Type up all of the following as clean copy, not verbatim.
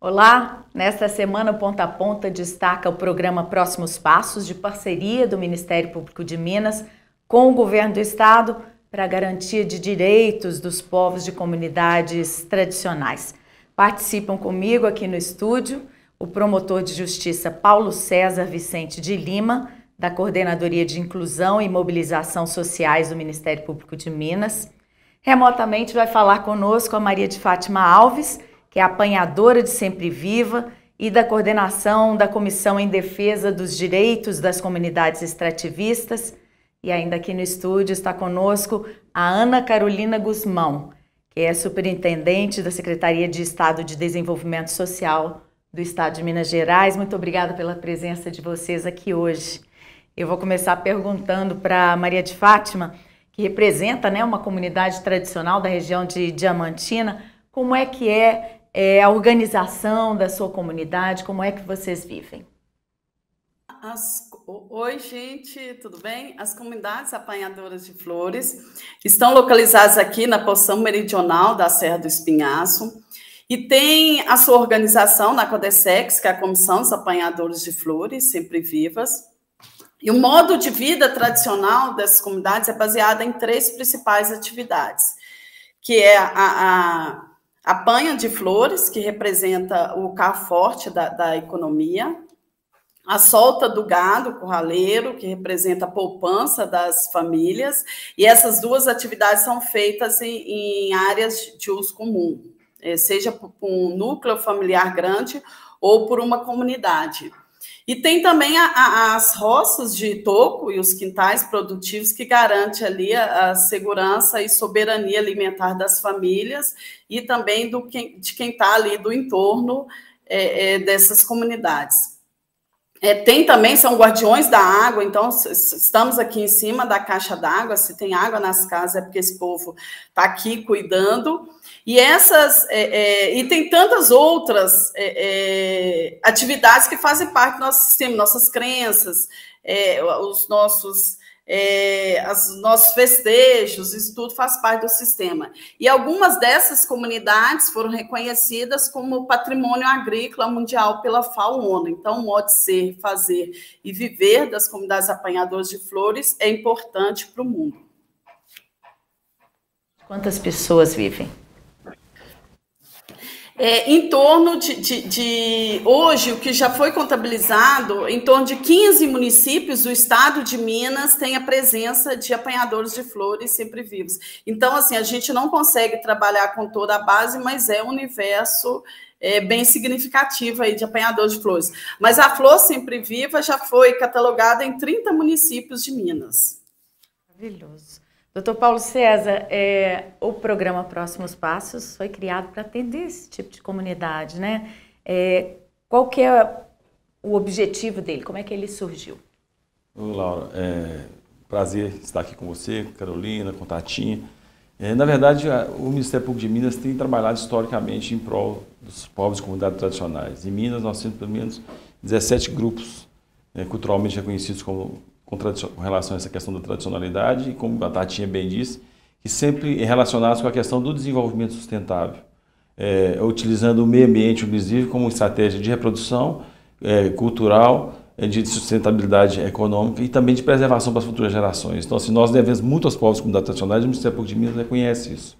Olá! Nesta semana, o Ponta a Ponta destaca o programa Próximos Passos, de parceria do Ministério Público de Minas com o Governo do Estado para a garantia de direitos dos povos de comunidades tradicionais. Participam comigo aqui no estúdio o promotor de justiça Paulo César Vicente de Lima, da Coordenadoria de Inclusão e Mobilização Sociais do Ministério Público de Minas. Remotamente vai falar conosco a Maria de Fátima Alves, que é apanhadora de Sempre Viva e da coordenação da Comissão em Defesa dos Direitos das Comunidades Extrativistas. E ainda aqui no estúdio está conosco a Ana Carolina Guzmão, que é superintendente da Secretaria de Estado de Desenvolvimento Social do Estado de Minas Gerais. Muito obrigada pela presença de vocês aqui hoje. Eu vou começar perguntando para Maria de Fátima, que representa, uma comunidade tradicional da região de Diamantina, como é que é a organização da sua comunidade, como é que vocês vivem? Oi, gente, tudo bem? As comunidades apanhadoras de flores estão localizadas aqui na porção meridional da Serra do Espinhaço e tem a sua organização na CODESEX, que é a Comissão dos Apanhadores de Flores, Sempre Vivas. E o modo de vida tradicional dessas comunidades é baseado em três principais atividades, que é a apanha de flores, que representa o carro forte da economia, a solta do gado curraleiro, que representa a poupança das famílias, e essas duas atividades são feitas em áreas de uso comum, seja por um núcleo familiar grande ou por uma comunidade. E tem também as roças de toco e os quintais produtivos que garantem ali a segurança e soberania alimentar das famílias e também de quem está ali do entorno dessas comunidades. Tem também, são guardiões da água, então estamos aqui em cima da caixa d'água, se tem água nas casas é porque esse povo está aqui cuidando. E e tem tantas outras atividades que fazem parte do nosso sistema, nossas crenças, os nossos festejos, isso tudo faz parte do sistema. E algumas dessas comunidades foram reconhecidas como patrimônio agrícola mundial pela FAO-ONU. Então, o modo de ser, fazer e viver das comunidades apanhadoras de flores é importante para o mundo. Quantas pessoas vivem? Em torno hoje, o que já foi contabilizado, em torno de 15 municípios do estado de Minas tem a presença de apanhadores de flores sempre vivos. Então, assim, a gente não consegue trabalhar com toda a base, mas é um universo bem significativo aí de apanhadores de flores. Mas a flor sempre viva já foi catalogada em 30 municípios de Minas. Maravilhoso. Doutor Paulo César, o programa Próximos Passos foi criado para atender esse tipo de comunidade, né? Qual que é o objetivo dele? Como é que ele surgiu? Oi, Laura. Prazer estar aqui com você, Carolina, com Tatinha. Na verdade, o Ministério Público de Minas tem trabalhado historicamente em prol dos povos e comunidades tradicionais. Em Minas, nós temos pelo menos 17 grupos culturalmente reconhecidos com relação a essa questão da tradicionalidade, e como a Tatinha bem disse, que sempre relacionados com a questão do desenvolvimento sustentável, utilizando o meio ambiente, inclusive, como estratégia de reprodução cultural, de sustentabilidade econômica e também de preservação para as futuras gerações. Então, assim, nós devemos muito aos povos e comunidades tradicionais, e o Ministério Público de Minas reconhece isso.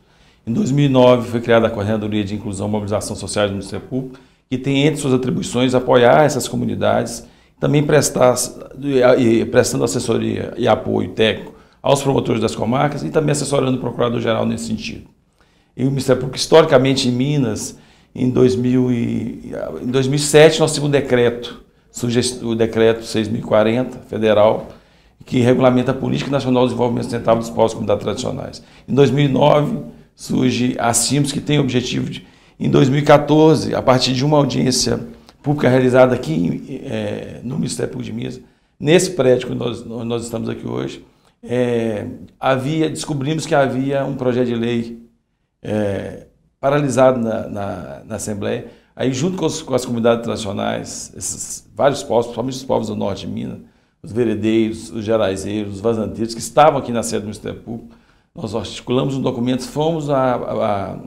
Em 2009, foi criada a Coordenadoria de Inclusão e Mobilização Social do Ministério Público, que tem entre suas atribuições apoiar essas comunidades, também prestando assessoria e apoio técnico aos promotores das comarcas e também assessorando o Procurador-Geral nesse sentido. E o Ministério Público, historicamente, em Minas, em 2007, nós tínhamos um decreto, o decreto 6.040, federal, que regulamenta a Política Nacional de Desenvolvimento Sustentável dos Povos e Comunidades Tradicionais. Em 2009, surge a CIMS, que tem o objetivo de, em 2014, a partir de uma audiência pública realizada aqui no Ministério Público de Minas, nesse prédio que nós estamos aqui hoje, descobrimos que havia um projeto de lei paralisado na Assembleia. Aí, junto com as comunidades tradicionais, esses vários povos, principalmente os povos do norte de Minas, os veredeiros, os geraizeiros, os vazanteiros, que estavam aqui na sede do Ministério Público, nós articulamos um documento, fomos à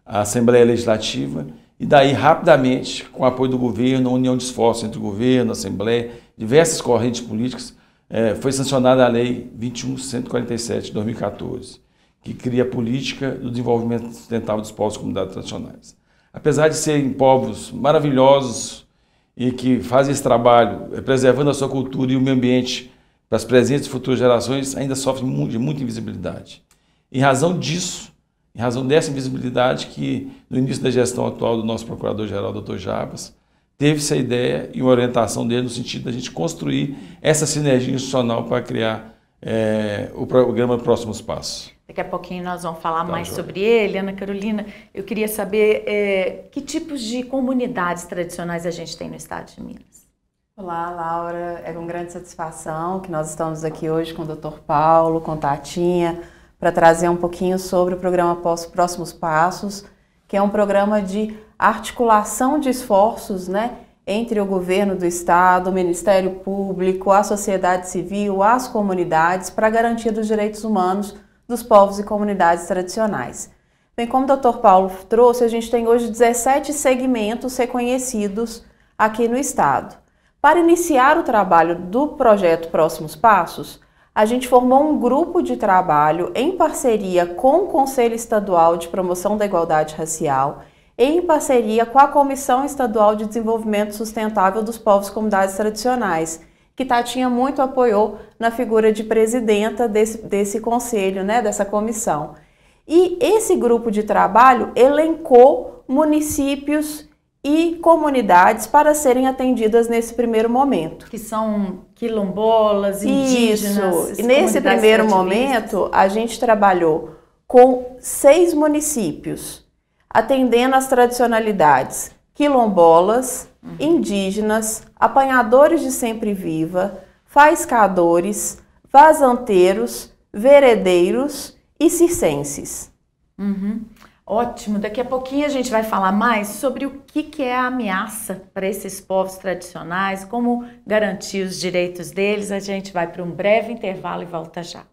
Assembleia Legislativa E daí, rapidamente, com o apoio do governo, a união de esforços entre o governo, a Assembleia, diversas correntes políticas, foi sancionada a Lei 21.147 de 2014, que cria a política do desenvolvimento sustentável dos povos e comunidades tradicionais. Apesar de serem povos maravilhosos e que fazem esse trabalho preservando a sua cultura e o meio ambiente para as presentes e futuras gerações, ainda sofrem de muita invisibilidade. Em razão disso, em razão dessa invisibilidade, que no início da gestão atual do nosso Procurador-Geral, Dr. Jarbas, teve-se a ideia e uma orientação dele no sentido da gente construir essa sinergia institucional para criar o programa Próximos Passos. Daqui a pouquinho nós vamos falar mais sobre ele. Ana Carolina, eu queria saber que tipos de comunidades tradicionais a gente tem no estado de Minas. Olá, Laura. É com grande satisfação que nós estamos aqui hoje com o Dr. Paulo, com Tatinha, para trazer um pouquinho sobre o programa Próximos Passos, que é um programa de articulação de esforços, né, entre o governo do estado, o Ministério Público, a sociedade civil, as comunidades, para a garantia dos direitos humanos dos povos e comunidades tradicionais. Bem, como o Dr. Paulo trouxe, a gente tem hoje 17 segmentos reconhecidos aqui no estado. Para iniciar o trabalho do projeto Próximos Passos, a gente formou um grupo de trabalho em parceria com o Conselho Estadual de Promoção da Igualdade Racial, em parceria com a Comissão Estadual de Desenvolvimento Sustentável dos Povos e Comunidades Tradicionais, que Tatinha muito apoiou na figura de presidenta desse conselho, né, dessa comissão. E esse grupo de trabalho elencou municípios e comunidades para serem atendidas nesse primeiro momento. Que são quilombolas, indígenas. Isso. E nesse primeiro momento, a gente trabalhou com 6 municípios, atendendo às tradicionalidades quilombolas, indígenas, apanhadores de sempre-viva, faiscadores, vazanteiros, veredeiros e circenses. Ótimo, daqui a pouquinho a gente vai falar mais sobre o que é a ameaça para esses povos tradicionais, como garantir os direitos deles. A gente vai para um breve intervalo e volta já.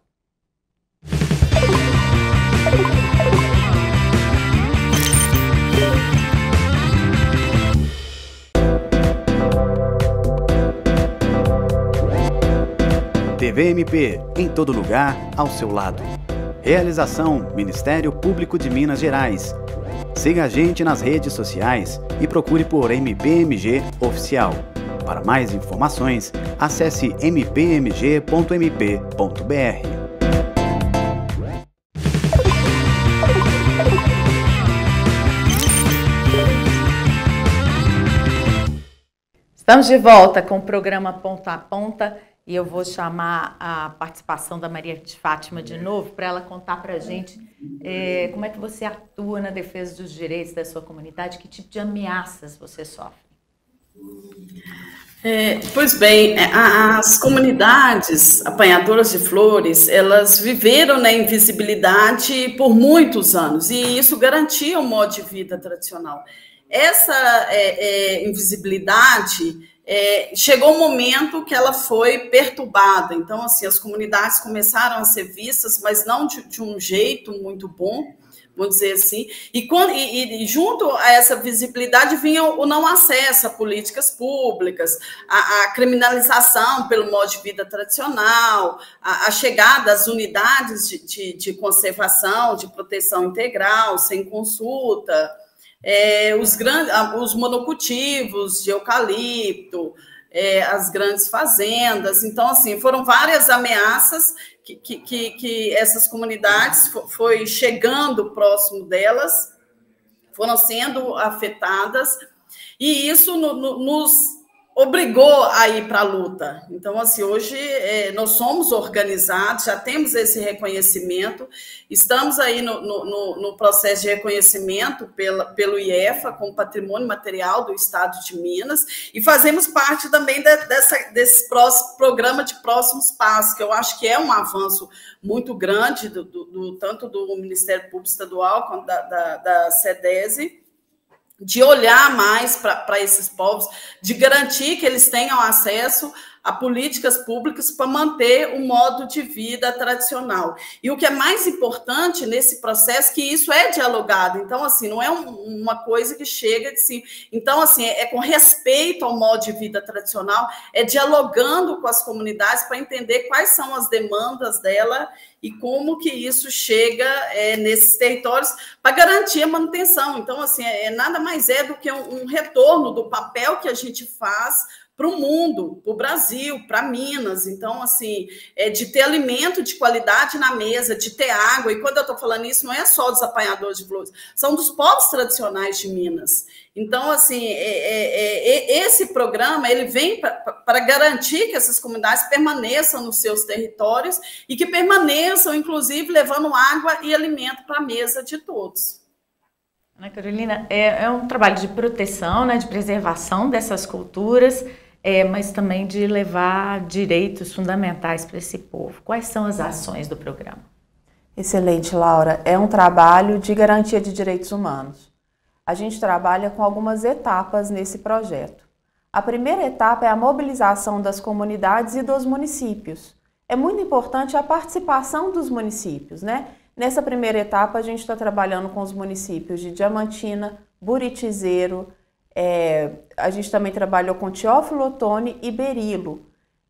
TV MP, em todo lugar, ao seu lado. Realização Ministério Público de Minas Gerais. Siga a gente nas redes sociais e procure por MPMG Oficial. Para mais informações, acesse mpmg.mp.br. Estamos de volta com o programa Ponta a Ponta. E eu vou chamar a participação da Maria de Fátima de novo para ela contar para a gente como é que você atua na defesa dos direitos da sua comunidade, que tipo de ameaças você sofre. Pois bem, as comunidades apanhadoras de flores, elas viveram na invisibilidade por muitos anos e isso garantia um modo de vida tradicional. Essa invisibilidade chegou um momento que ela foi perturbada. Então, assim, as comunidades começaram a ser vistas, mas não de um jeito muito bom, vamos dizer assim. E junto a essa visibilidade vinha o não acesso a políticas públicas, a criminalização pelo modo de vida tradicional, a chegada às unidades de conservação, de proteção integral, sem consulta, os monocultivos de eucalipto, as grandes fazendas. Então, assim, foram várias ameaças que essas comunidades foi chegando próximo delas, foram sendo afetadas, e isso nos obrigou a ir para a luta. Então, assim, hoje nós somos organizados, já temos esse reconhecimento, estamos aí no processo de reconhecimento pelo IEFA, como Patrimônio Material do Estado de Minas, e fazemos parte também desse programa de Próximos Passos, que eu acho que é um avanço muito grande, tanto do Ministério Público Estadual quanto da SEDESE, de olhar mais para esses povos, de garantir que eles tenham acesso a políticas públicas para manter o modo de vida tradicional. E o que é mais importante nesse processo, que isso é dialogado. Então, assim, não é uma coisa que chega de si. Então, assim, é com respeito ao modo de vida tradicional, é dialogando com as comunidades para entender quais são as demandas dela e como que isso chega nesses territórios para garantir a manutenção. Então, assim, nada mais é do que um retorno do papel que a gente faz para o mundo, para o Brasil, para Minas. Então, assim, de ter alimento de qualidade na mesa, de ter água. E quando eu estou falando isso, não é só dos apanhadores de flores, são dos povos tradicionais de Minas. Então, assim, esse programa ele vem para garantir que essas comunidades permaneçam nos seus territórios e que permaneçam, inclusive, levando água e alimento para a mesa de todos. Ana Carolina, é um trabalho de proteção, né, de preservação dessas culturas, mas também de levar direitos fundamentais para esse povo. Quais são as ações do programa? Excelente, Laura. É um trabalho de garantia de direitos humanos. A gente trabalha com algumas etapas nesse projeto. A primeira etapa é a mobilização das comunidades e dos municípios. É muito importante a participação dos municípios, né? Nessa primeira etapa, a gente está trabalhando com os municípios de Diamantina, Buritizeiro, a gente também trabalhou com Teófilo Otoni e Berilo.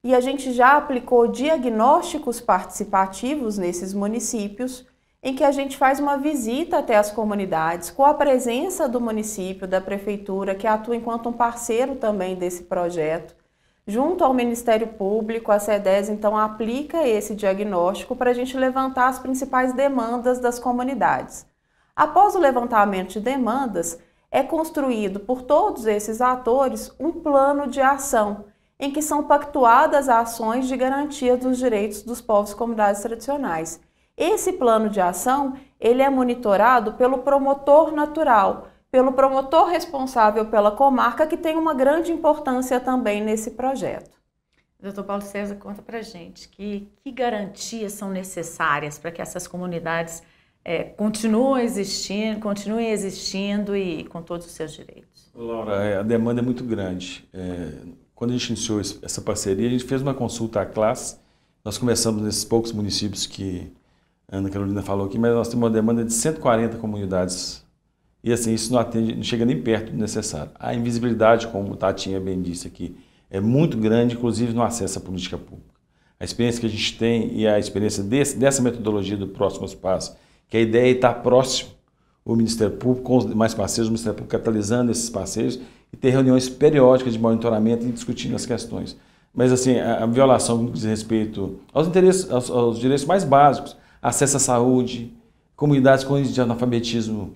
E a gente já aplicou diagnósticos participativos nesses municípios, em que a gente faz uma visita até as comunidades, com a presença do município, da prefeitura, que atua enquanto um parceiro também desse projeto. Junto ao Ministério Público, a CEDES, então, aplica esse diagnóstico para a gente levantar as principais demandas das comunidades. Após o levantamento de demandas, é construído por todos esses atores um plano de ação, em que são pactuadas ações de garantia dos direitos dos povos e comunidades tradicionais. Esse plano de ação, ele é monitorado pelo promotor natural, pelo promotor responsável pela comarca, que tem uma grande importância também nesse projeto. Doutor Paulo César, conta pra gente que garantias são necessárias para que essas comunidades continuem existindo e com todos os seus direitos. Laura, a demanda é muito grande. Quando a gente iniciou essa parceria, a gente fez uma consulta à classe. Nós começamos nesses poucos municípios que a Ana Carolina falou aqui, mas nós temos uma demanda de 140 comunidades. E assim, isso não chega nem perto do necessário. A invisibilidade, como o Tatinha bem disse aqui, é muito grande, inclusive no acesso à política pública. A experiência que a gente tem e a experiência dessa metodologia do Próximos Passos, que a ideia é estar próximo o Ministério Público, com os demais parceiros, o Ministério Público catalisando esses parceiros e ter reuniões periódicas de monitoramento e discutindo as questões. Mas assim, a violação no que diz respeito aos direitos mais básicos, acesso à saúde, comunidades com índice de analfabetismo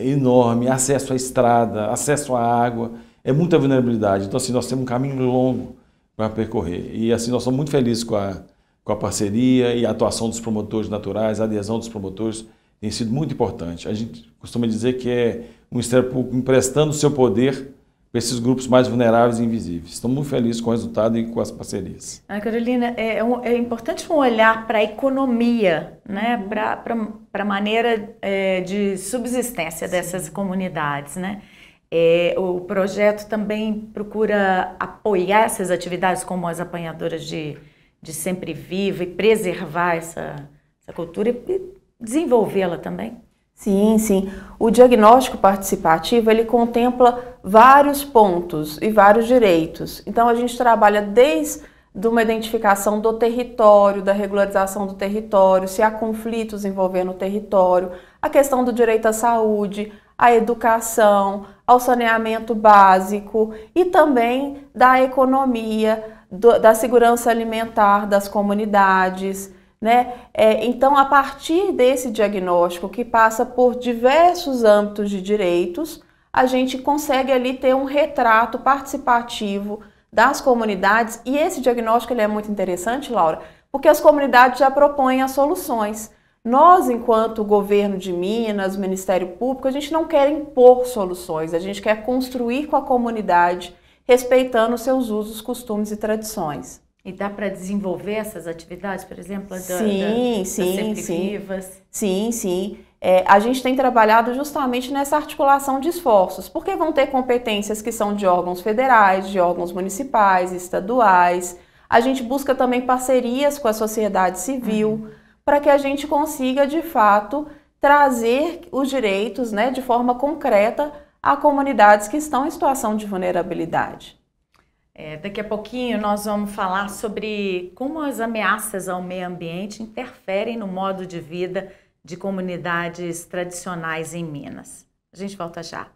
enorme, acesso à estrada, acesso à água, é muita vulnerabilidade. Então, assim, nós temos um caminho longo para percorrer. E, assim, nós somos muito felizes com a parceria e a atuação dos promotores naturais, a adesão dos promotores tem sido muito importante. A gente costuma dizer que é o Ministério Público emprestando o seu poder para esses grupos mais vulneráveis e invisíveis. Estamos muito felizes com o resultado e com as parcerias. Ana Carolina, é importante um olhar para a economia, né? Para a maneira de subsistência dessas comunidades, né? O projeto também procura apoiar essas atividades como as apanhadoras de sempre viva e preservar essa cultura e desenvolvê-la também. Sim, sim. O diagnóstico participativo, ele contempla vários pontos e vários direitos. Então, a gente trabalha desde uma identificação do território, da regularização do território, se há conflitos envolvendo o território, a questão do direito à saúde, à educação, ao saneamento básico e também da economia, da segurança alimentar das comunidades, né? Então, a partir desse diagnóstico que passa por diversos âmbitos de direitos, a gente consegue ali ter um retrato participativo das comunidades e esse diagnóstico ele é muito interessante, Laura, porque as comunidades já propõem as soluções. Nós, enquanto governo de Minas, Ministério Público, a gente não quer impor soluções, a gente quer construir com a comunidade, respeitando seus usos, costumes e tradições. E dá para desenvolver essas atividades, por exemplo, das Sempre Vivas? Sim, sim. A gente tem trabalhado justamente nessa articulação de esforços, porque vão ter competências que são de órgãos federais, de órgãos municipais, estaduais. A gente busca também parcerias com a sociedade civil, para que a gente consiga, de fato, trazer os direitos, né, de forma concreta a comunidades que estão em situação de vulnerabilidade. Daqui a pouquinho nós vamos falar sobre como as ameaças ao meio ambiente interferem no modo de vida de comunidades tradicionais em Minas. A gente volta já.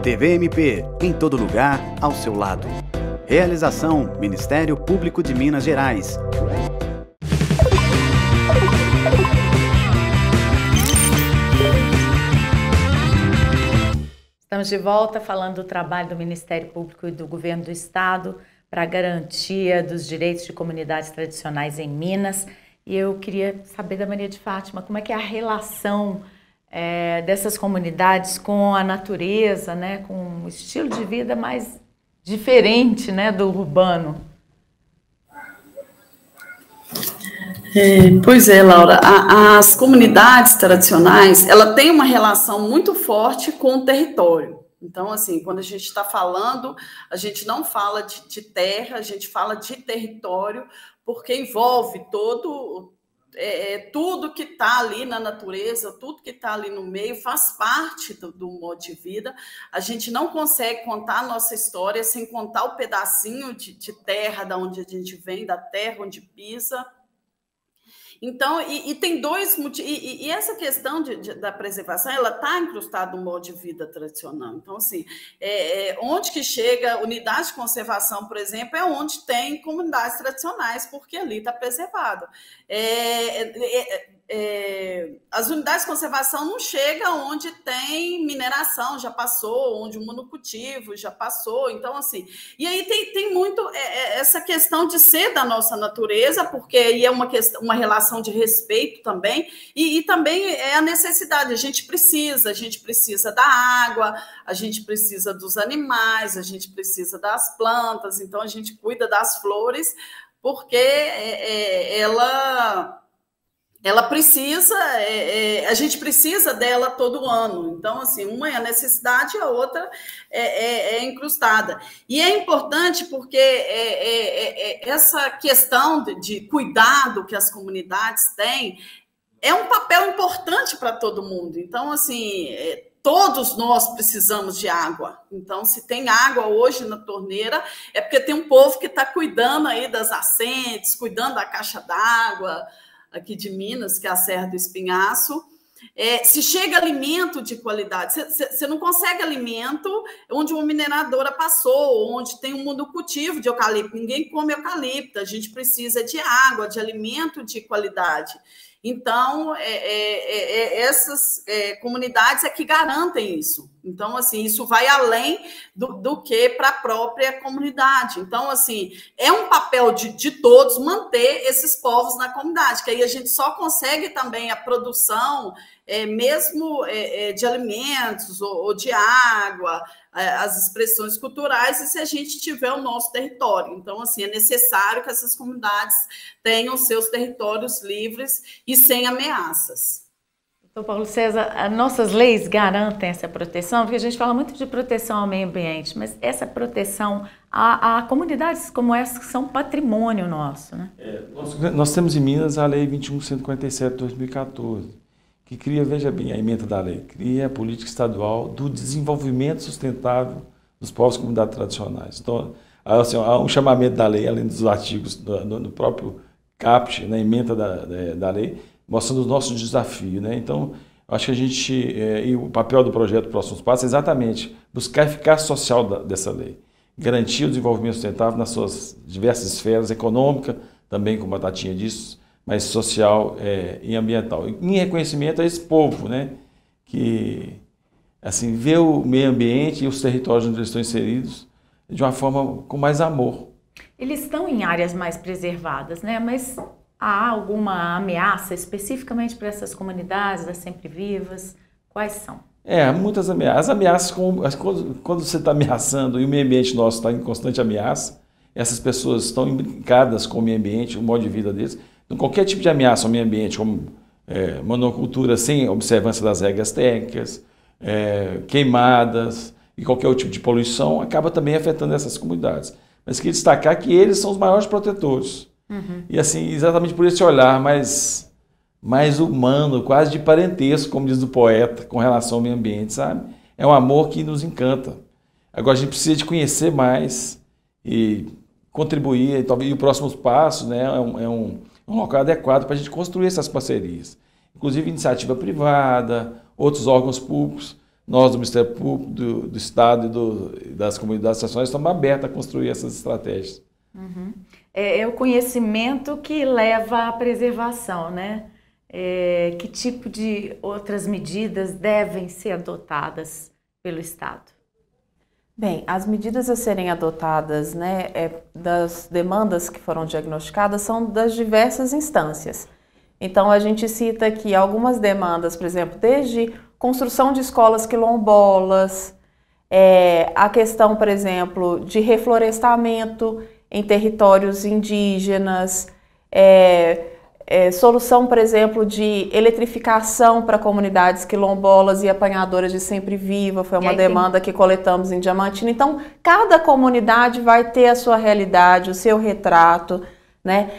TVMP, em todo lugar, ao seu lado. Realização: Ministério Público de Minas Gerais. Estamos de volta falando do trabalho do Ministério Público e do Governo do Estado para a garantia dos direitos de comunidades tradicionais em Minas. E eu queria saber da Maria de Fátima, como é que é a relação dessas comunidades com a natureza, né, com um estilo de vida mais diferente, né, do urbano. Pois é, Laura, as comunidades tradicionais, ela tem uma relação muito forte com o território. Então, assim, quando a gente está falando, a gente não fala de terra, a gente fala de território, porque envolve tudo que está ali na natureza, tudo que está ali no meio, faz parte do modo de vida. A gente não consegue contar a nossa história sem contar o pedacinho de terra da onde a gente vem, da terra onde pisa. Então, tem dois motivos, e essa questão da preservação, ela está incrustada no modo de vida tradicional. Então, assim, onde que chega unidade de conservação, por exemplo, é onde tem comunidades tradicionais, porque ali está preservado. As unidades de conservação não chegam onde tem mineração, já passou, onde o monocultivo já passou. Então, assim, e aí tem muito essa questão de ser da nossa natureza, porque aí é uma relação de respeito também, e também é a necessidade, a gente precisa da água, a gente precisa dos animais, a gente precisa das plantas, então a gente cuida das flores, porque ela precisa, a gente precisa dela todo ano. Então, assim, uma é a necessidade e a outra é incrustada. E é importante porque essa questão de cuidado que as comunidades têm é um papel importante para todo mundo. Então, assim, todos nós precisamos de água. Então, se tem água hoje na torneira, é porque tem um povo que está cuidando aí das nascentes, cuidando da caixa d'água, aqui de Minas, que é a Serra do Espinhaço. Se chega alimento de qualidade, você não consegue alimento onde uma mineradora passou, onde tem um monocultivo de eucalipto. Ninguém come eucalipto, a gente precisa de água, de alimento de qualidade. Então, essas comunidades é que garantem isso. Então, assim, isso vai além do que para a própria comunidade. Então, assim, é um papel de todos manter esses povos na comunidade, que aí a gente só consegue também a produção, mesmo de alimentos ou de água, as expressões culturais, e se a gente tiver o nosso território. Então, assim, é necessário que essas comunidades tenham seus territórios livres e sem ameaças. Doutor Paulo César, as nossas leis garantem essa proteção? Porque a gente fala muito de proteção ao meio ambiente, mas essa proteção a comunidades como essa que são patrimônio nosso, né? Nós temos em Minas a Lei 21.147 de 2014, que cria, veja bem, a emenda da lei, cria a política estadual do desenvolvimento sustentável dos povos e comunidades tradicionais. Então, assim, há um chamamento da lei, além dos artigos no próprio CAPT, na emenda da lei, mostrando o nosso desafio, né? Então, acho que a gente, e o papel do projeto Próximos Passos é exatamente buscar a eficácia social dessa lei, garantir o desenvolvimento sustentável nas suas diversas esferas, econômica, também, como a Tatinha disse, mas social e ambiental. Em reconhecimento a esse povo, né, que assim, vê o meio ambiente e os territórios onde eles estão inseridos de uma forma com mais amor. Eles estão em áreas mais preservadas, né, mas há alguma ameaça especificamente para essas comunidades das Sempre Vivas? Quais são? Muitas ameaças. As ameaças, quando você está ameaçando e o meio ambiente nosso está em constante ameaça, essas pessoas estão imbricadas com o meio ambiente, o modo de vida deles. Então, qualquer tipo de ameaça ao meio ambiente, como monocultura sem observância das regras técnicas, queimadas e qualquer outro tipo de poluição, acaba também afetando essas comunidades. Mas queria destacar que eles são os maiores protetores. E assim, exatamente por esse olhar mais humano, quase de parentesco, como diz o poeta, com relação ao meio ambiente, sabe? É um amor que nos encanta. Agora a gente precisa de conhecer mais e contribuir, talvez, e o próximo passo, né, é um local adequado para a gente construir essas parcerias. Inclusive iniciativa privada, outros órgãos públicos, nós do Ministério Público, do Estado e das comunidades nacionais estamos abertos a construir essas estratégias. É o conhecimento que leva à preservação, né? Que tipo de outras medidas devem ser adotadas pelo Estado? Bem, as medidas a serem adotadas, né, das demandas que foram diagnosticadas são das diversas instâncias. Então, a gente cita aqui algumas demandas, por exemplo, desde construção de escolas quilombolas, a questão, por exemplo, de reflorestamento em territórios indígenas, solução, por exemplo, de eletrificação para comunidades quilombolas e apanhadoras de Sempre Viva, foi uma demanda que coletamos em Diamantina. Então, cada comunidade vai ter a sua realidade, o seu retrato, né?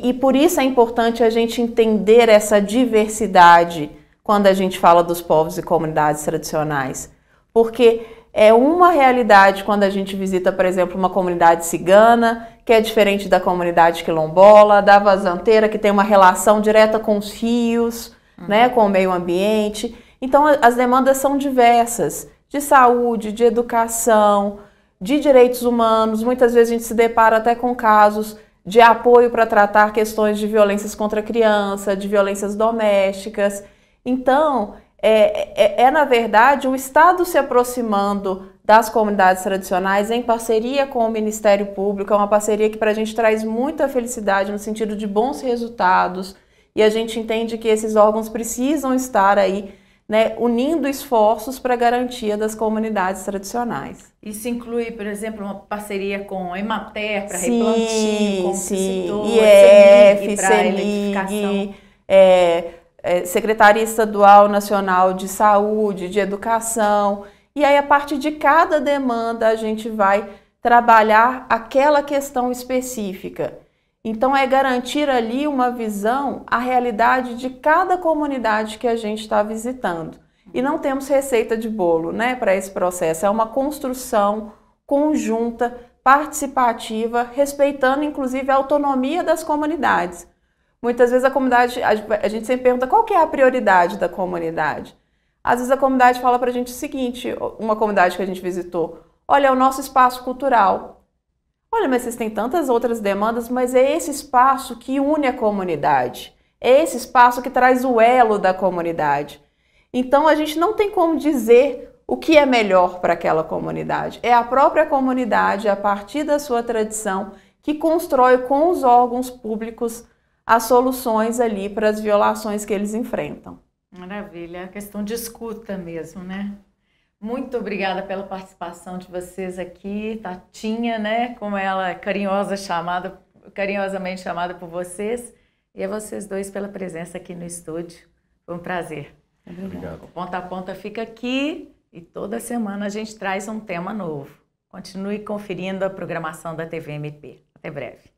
E por isso é importante a gente entender essa diversidade quando a gente fala dos povos e comunidades tradicionais, porque é uma realidade quando a gente visita, por exemplo, uma comunidade cigana, que é diferente da comunidade quilombola, da vazanteira, que tem uma relação direta com os rios, né, com o meio ambiente. Então, as demandas são diversas, de saúde, de educação, de direitos humanos. Muitas vezes a gente se depara até com casos de apoio para tratar questões de violências contra a criança, de violências domésticas. Então, na verdade, o Estado se aproximando das comunidades tradicionais em parceria com o Ministério Público. É uma parceria que para a gente traz muita felicidade no sentido de bons resultados, e a gente entende que esses órgãos precisam estar aí, né, unindo esforços para a garantia das comunidades tradicionais. Isso inclui, por exemplo, uma parceria com a Emater para replantio, como sim, citou, IEF, para eletrificação. Secretaria Estadual Nacional de Saúde, de Educação, e aí a partir de cada demanda a gente vai trabalhar aquela questão específica. Então é garantir ali uma visão, a realidade de cada comunidade que a gente está visitando. E não temos receita de bolo, né, para esse processo, é uma construção conjunta, participativa, respeitando inclusive a autonomia das comunidades. Muitas vezes a gente sempre pergunta qual que é a prioridade da comunidade. Às vezes a comunidade fala para a gente o seguinte, uma comunidade que a gente visitou, olha, é o nosso espaço cultural. Olha, mas vocês têm tantas outras demandas, mas é esse espaço que une a comunidade. É esse espaço que traz o elo da comunidade. Então a gente não tem como dizer o que é melhor para aquela comunidade. É a própria comunidade, a partir da sua tradição, que constrói com os órgãos públicos as soluções ali para as violações que eles enfrentam. Maravilha, a questão de escuta mesmo, né? Muito obrigada pela participação de vocês aqui, Tatinha, né? Como ela é carinhosamente chamada por vocês, e a vocês dois pela presença aqui no estúdio. Foi um prazer. Obrigado. O Ponta a Ponta fica aqui e toda semana a gente traz um tema novo. Continue conferindo a programação da TV MP. Até breve.